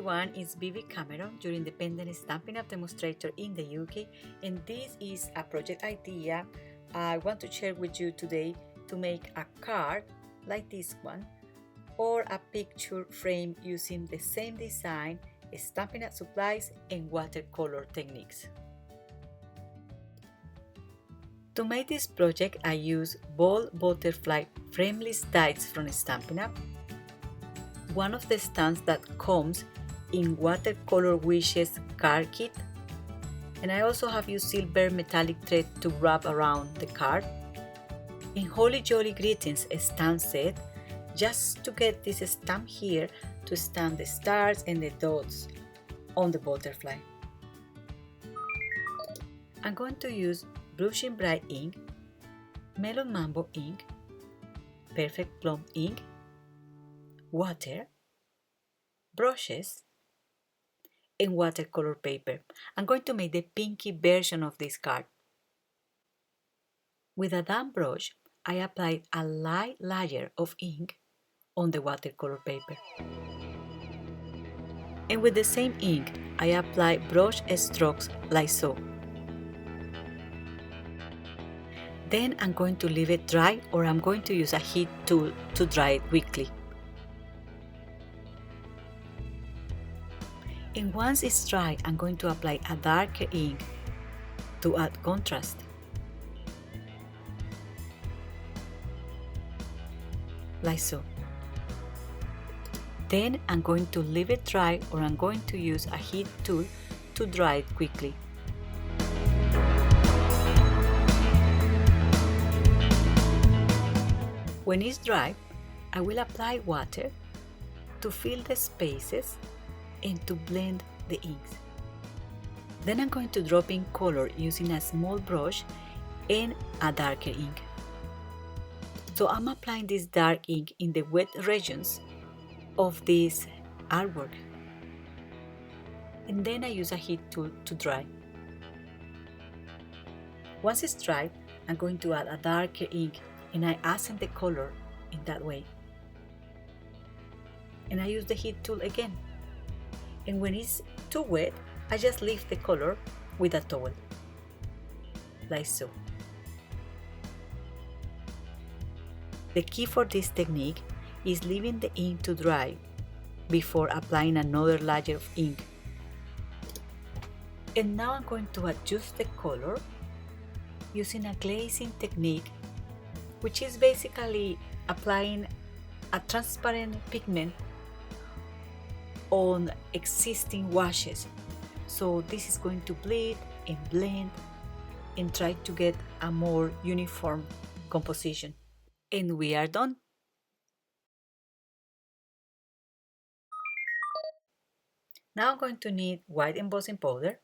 everyone, it's Vivi Cameron, your independent Stampin' Up demonstrator in the UK, and this is a project idea I want to share with you today to make a card like this one or a picture frame using the same design, Stampin' Up supplies and watercolor techniques. To make this project, I use Bold Butterfly frameless dies from Stampin' Up, one of the stamps that comes in Watercolor Wishes card kit, and I also have used silver metallic thread to wrap around the card, and Holly Jolly Greetings stamp set just to get this stamp here to stamp the stars and the dots on the butterfly. I'm going to use Blushing Bright ink, Melon Mambo ink, Perfect Plum ink, water, brushes, and watercolor paper. I'm going to make the pinky version of this card. With a damp brush, I applied a light layer of ink on the watercolor paper. And with the same ink, I apply brush strokes like so. Then I'm going to leave it dry, or I'm going to use a heat tool to dry it quickly. And once it's dry, I'm going to apply a darker ink to add contrast. Like so. Then I'm going to leave it dry, or I'm going to use a heat tool to dry it quickly. When it's dry, I will apply water to fill the spaces and to blend the inks. Then I'm going to drop in color using a small brush and a darker ink. So I'm applying this dark ink in the wet regions of this artwork. And then I use a heat tool to dry. Once it's dry, I'm going to add a darker ink and I accent the color in that way. And I use the heat tool again. And when it's too wet, I just leave the color with a towel, like so. The key for this technique is leaving the ink to dry before applying another layer of ink. And now I'm going to adjust the color using a glazing technique, which is basically applying a transparent pigment on existing washes. So this is going to bleed and blend and try to get a more uniform composition. And we are done. Now I'm going to need white embossing powder,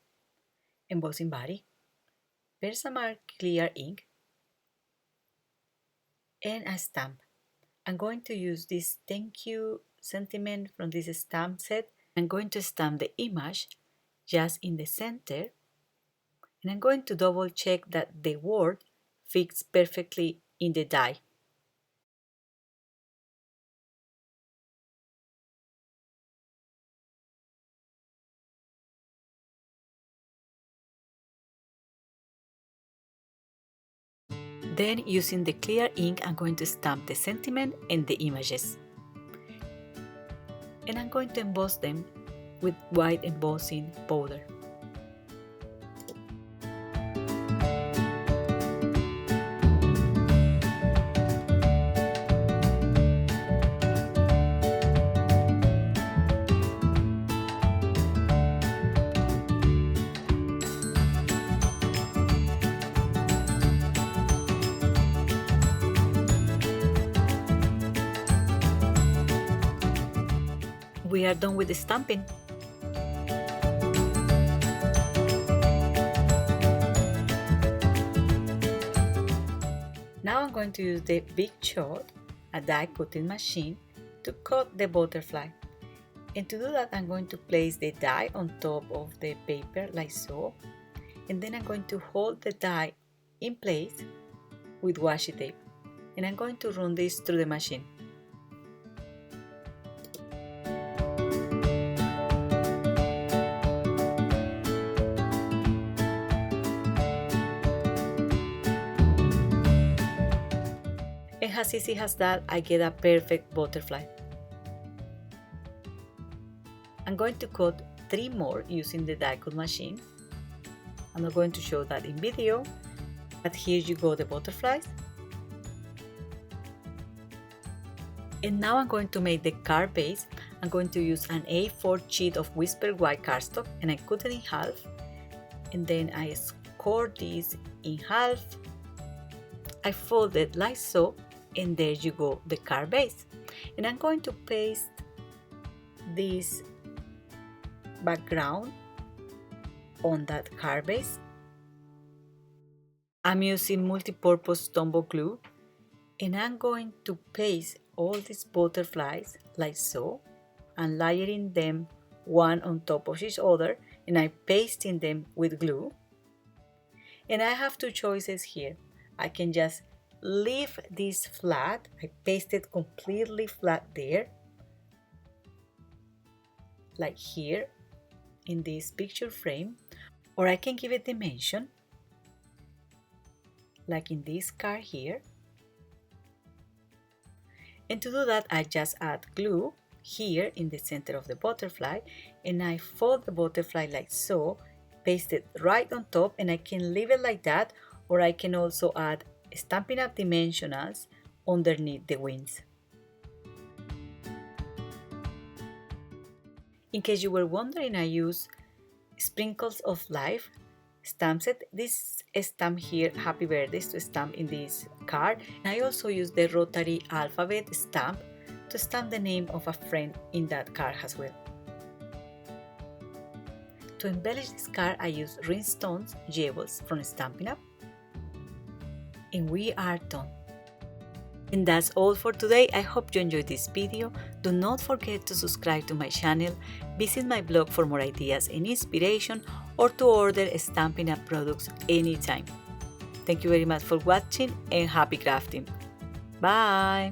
embossing body, Versamark clear ink, and a stamp. I'm going to use this thank you sentiment from this stamp set. I'm going to stamp the image just in the center, and I'm going to double check that the word fits perfectly in the die. Then, using the clear ink, I'm going to stamp the sentiment and the images. And I'm going to emboss them with white embossing powder. We are done with the stamping. Now I'm going to use the Big Shot, a die cutting machine, to cut the butterfly. And to do that, I'm going to place the die on top of the paper like so. And then I'm going to hold the die in place with washi tape. And I'm going to run this through the machine. and as easy as that, I get a perfect butterfly. I'm going to cut 3 more using the die cut machine. I'm not going to show that in video, but here you go, the butterflies. And now I'm going to make the card base. I'm going to use an A4 sheet of whispered white cardstock, and I cut it in half, and then I score this in half. I fold it like so, and there you go, the card base. And I'm going to paste this background on that card base. I'm using multi-purpose Tombow glue, and I'm going to paste all these butterflies like so, and layering them one on top of each other, and I'm pasting them with glue. And I have 2 choices here. I can just leave this flat. I paste it completely flat there, like here in this picture frame, or I can give it dimension, like in this card here. And to do that, I just add glue here in the center of the butterfly, and I fold the butterfly like so, paste it right on top, and I can leave it like that, or I can also add Stampin' Up! Dimensionals underneath the wings. In case you were wondering, I use Sprinkles of Life stamp set. This stamp here, Happy Birthdays, to stamp in this card. And I also use the rotary alphabet stamp to stamp the name of a friend in that card as well. To embellish this card, I use rhinestones jewels from Stampin' Up! And we are done. And that's all for today. I hope you enjoyed this video. Do not forget to subscribe to my channel, visit my blog for more ideas and inspiration, or to order Stampin' Up! Products anytime. Thank you very much for watching, and happy crafting. Bye!